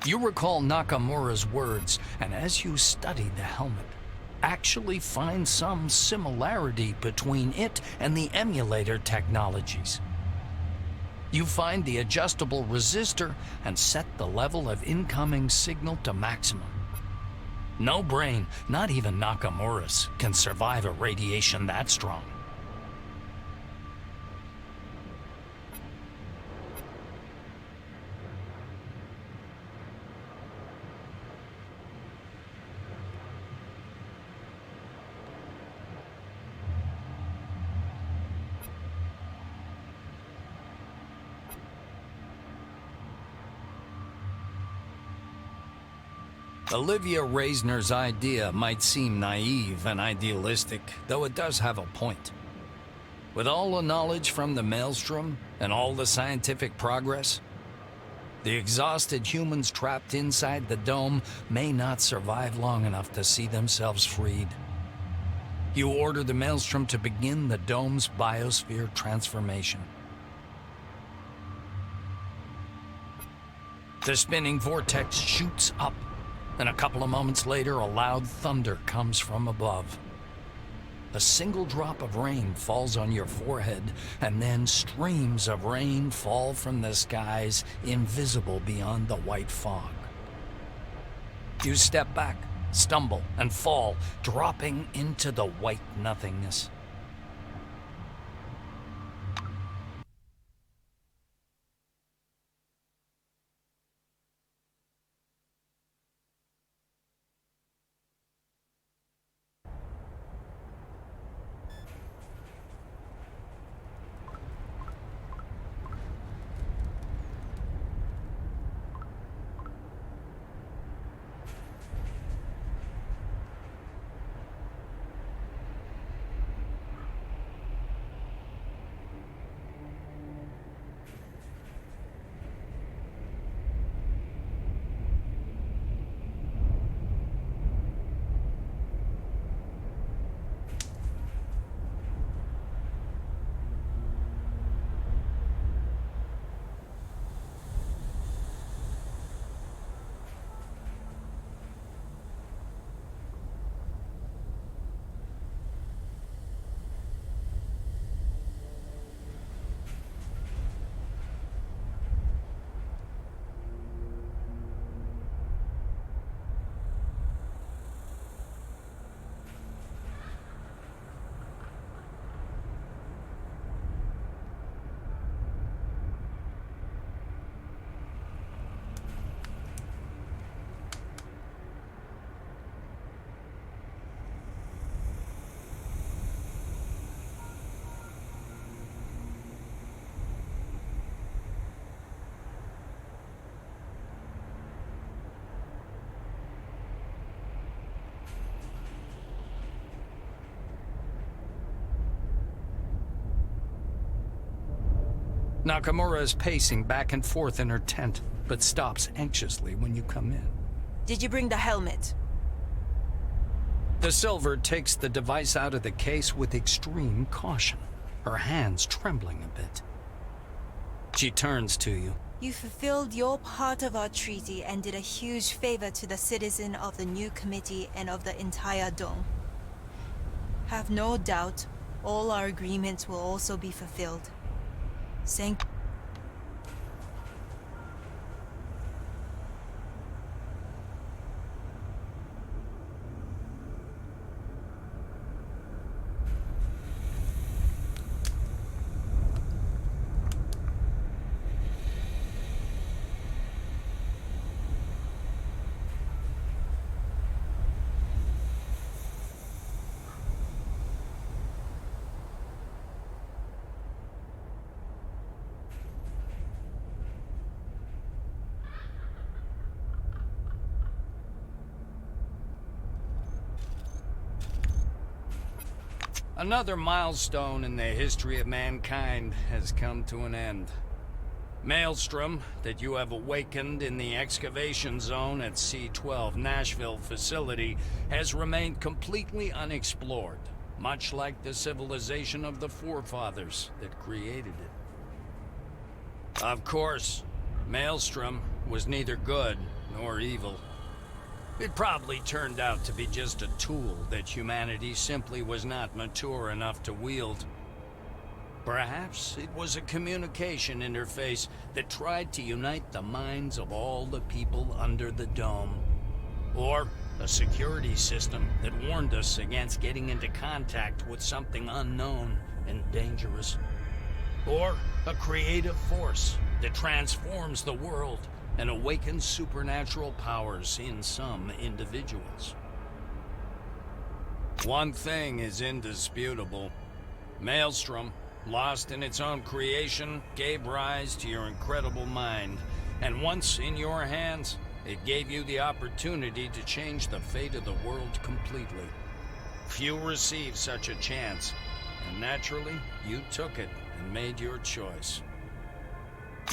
You recall Nakamura's words, and as you study the helmet, actually find some similarity between it and the emulator technologies. You find the adjustable resistor and set the level of incoming signal to maximum. No brain, not even Nakamura's, can survive a radiation that strong. Olivia Reisner's idea might seem naive and idealistic, though it does have a point. With all the knowledge from the Maelstrom and all the scientific progress, the exhausted humans trapped inside the dome may not survive long enough to see themselves freed. You order the Maelstrom to begin the dome's biosphere transformation. The spinning vortex shoots up. And a couple of moments later, a loud thunder comes from above. A single drop of rain falls on your forehead, and then streams of rain fall from the skies, invisible beyond the white fog. You step back, stumble, and fall, dropping into the white nothingness. Nakamura is pacing back and forth in her tent, but stops anxiously when you come in. Did you bring the helmet? The Silver takes the device out of the case with extreme caution, her hands trembling a bit. She turns to you. You fulfilled your part of our treaty and did a huge favor to the citizen of the new committee and of the entire dome. Have no doubt, all our agreements will also be fulfilled. Thank Another milestone in the history of mankind has come to an end. Maelstrom, that you have awakened in the excavation zone at C-12 Nashville facility, has remained completely unexplored, much like the civilization of the forefathers that created it. Of course, Maelstrom was neither good nor evil. It probably turned out to be just a tool that humanity simply was not mature enough to wield. Perhaps it was a communication interface that tried to unite the minds of all the people under the dome. Or a security system that warned us against getting into contact with something unknown and dangerous. Or a creative force that transforms the world and awakens supernatural powers in some individuals. One thing is indisputable. Maelstrom, lost in its own creation, gave rise to your incredible mind. And once in your hands, it gave you the opportunity to change the fate of the world completely. Few receive such a chance, and naturally, you took it and made your choice.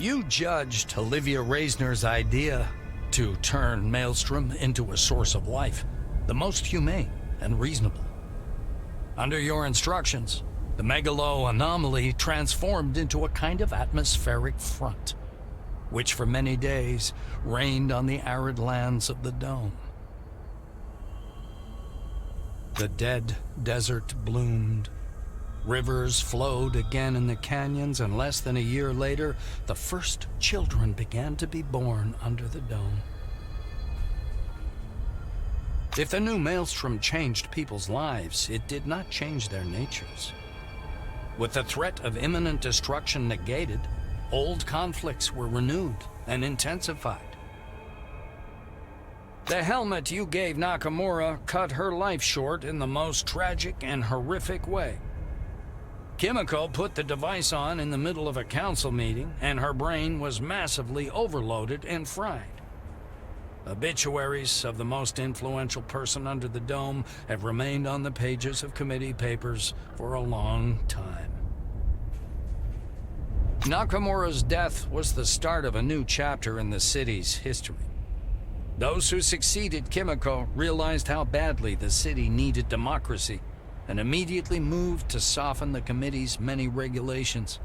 You judged Olivia Reisner's idea to turn Maelstrom into a source of life, the most humane and reasonable. Under your instructions, the Megalo anomaly transformed into a kind of atmospheric front, which for many days reigned on the arid lands of the Dome. The dead desert bloomed. Rivers flowed again in the canyons, and less than a year later, the first children began to be born under the Dome. If the new Maelstrom changed people's lives, it did not change their natures. With the threat of imminent destruction negated, old conflicts were renewed and intensified. The helmet you gave Nakamura cut her life short in the most tragic and horrific way. Kimiko put the device on in the middle of a council meeting, and her brain was massively overloaded and fried. Obituaries of the most influential person under the Dome have remained on the pages of committee papers for a long time. Nakamura's death was the start of a new chapter in the city's history. Those who succeeded Kimiko realized how badly the city needed democracy, and immediately moved to soften the committee's many regulations.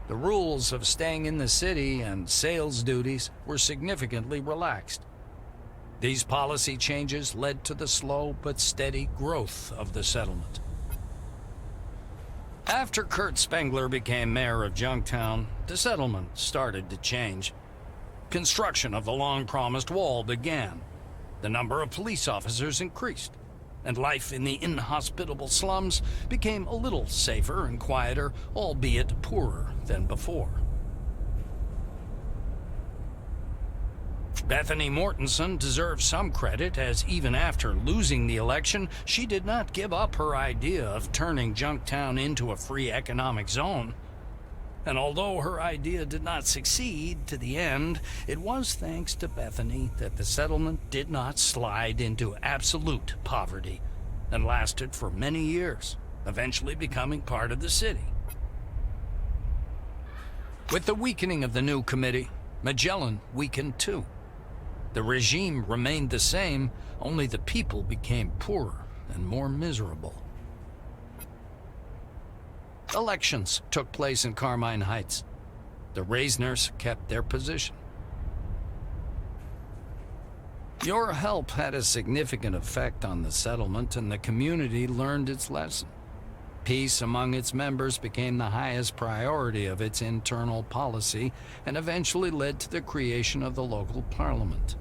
The rules of staying in the city and sales duties were significantly relaxed. These policy changes led to the slow but steady growth of the settlement. After Kurt Spengler became mayor of Junktown, the settlement started to change. Construction of the long-promised wall began. The number of police officers increased, and life in the inhospitable slums became a little safer and quieter, albeit poorer than before. Bethany Mortensen deserves some credit, as even after losing the election, she did not give up her idea of turning Junktown into a free economic zone. And although her idea did not succeed to the end, it was thanks to Bethany that the settlement did not slide into absolute poverty and lasted for many years, eventually becoming part of the city. With the weakening of the new committee, Magellan weakened too. The regime remained the same, only the people became poorer and more miserable. Elections took place in Carmine Heights. The Reisners kept their position. Your help had a significant effect on the settlement, and the community learned its lesson. Peace among its members became the highest priority of its internal policy, and eventually led to the creation of the local parliament.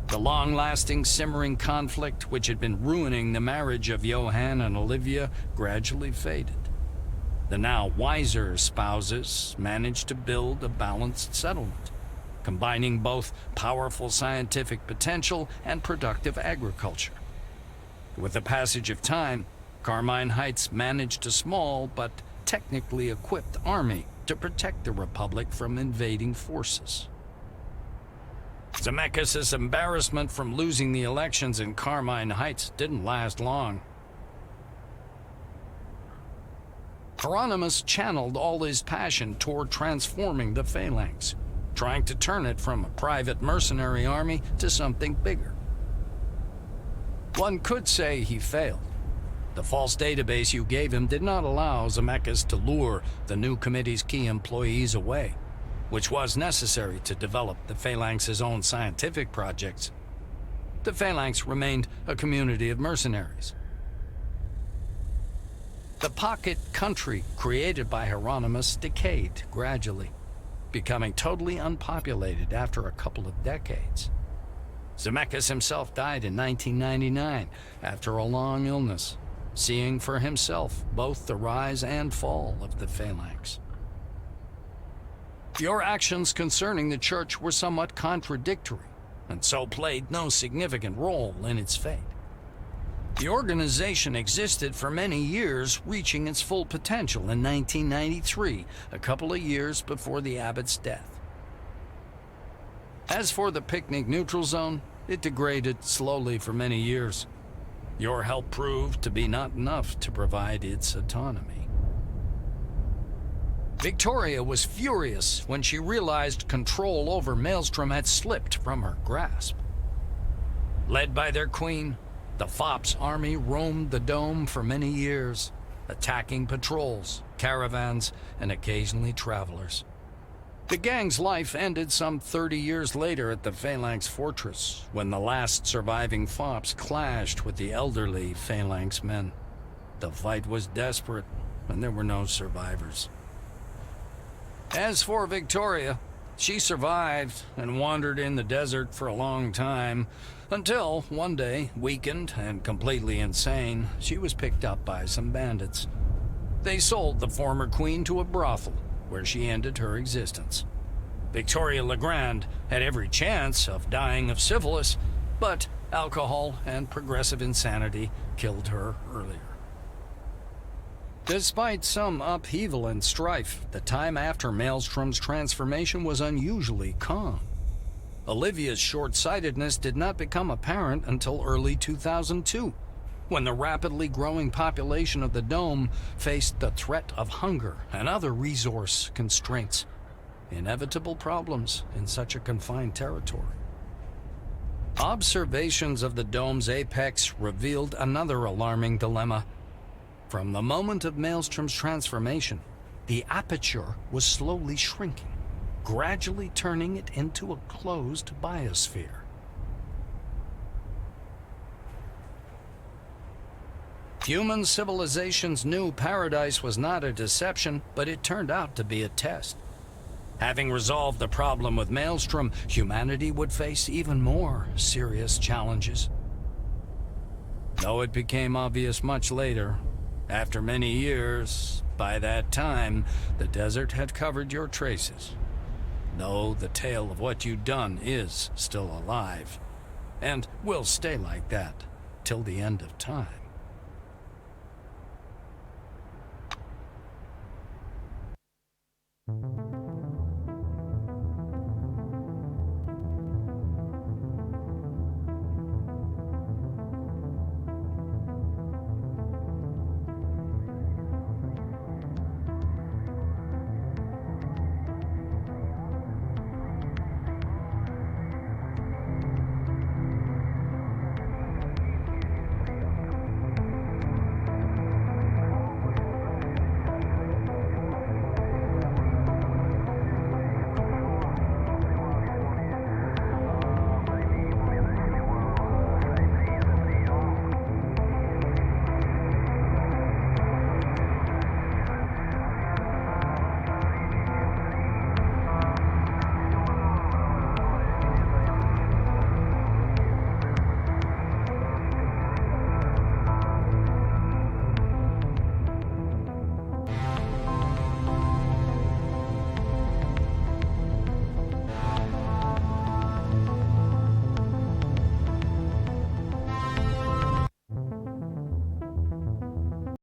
The long-lasting, simmering conflict which had been ruining the marriage of Johann and Olivia gradually faded. The now wiser spouses managed to build a balanced settlement, combining both powerful scientific potential and productive agriculture. With the passage of time, Carmine Heights managed a small but technically equipped army to protect the Republic from invading forces. Zemeckis' embarrassment from losing the elections in Carmine Heights didn't last long. Hieronymus channeled all his passion toward transforming the Phalanx, trying to turn it from a private mercenary army to something bigger. One could say he failed. The false database you gave him did not allow Zemeckis to lure the new committee's key employees away. which was necessary to develop the Phalanx's own scientific projects, the Phalanx remained a community of mercenaries. The pocket country created by Hieronymus decayed gradually, becoming totally unpopulated after a couple of decades. Zemeckis himself died in 1999 after a long illness, seeing for himself both the rise and fall of the Phalanx. Your actions concerning the church were somewhat contradictory, and so played no significant role in its fate. The organization existed for many years, reaching its full potential in 1993, a couple of years before the abbot's death. As for the picnic neutral zone, it degraded slowly for many years. Your help proved to be not enough to provide its autonomy. Victoria was furious when she realized control over Maelstrom had slipped from her grasp. Led by their queen, the Fops army roamed the dome for many years, attacking patrols, caravans, and occasionally travelers. The gang's life ended some 30 years later at the Phalanx Fortress, when the last surviving Fops clashed with the elderly Phalanx men. The fight was desperate, and there were no survivors. As for Victoria, she survived and wandered in the desert for a long time, until one day, weakened and completely insane, she was picked up by some bandits. They sold the former queen to a brothel, where she ended her existence. Victoria Legrand had every chance of dying of syphilis, but alcohol and progressive insanity killed her earlier. Despite some upheaval and strife, the time after Maelstrom's transformation was unusually calm. Olivia's short-sightedness did not become apparent until early 2002, when the rapidly growing population of the Dome faced the threat of hunger and other resource constraints, inevitable problems in such a confined territory. Observations of the Dome's apex revealed another alarming dilemma. From the moment of Maelstrom's transformation, the aperture was slowly shrinking, gradually turning it into a closed biosphere. Human civilization's new paradise was not a deception, but it turned out to be a test. Having resolved the problem with Maelstrom, humanity would face even more serious challenges. Though it became obvious much later, after many years, by that time, the desert had covered your traces. Though the tale of what you'd done is still alive, and will stay like that till the end of time.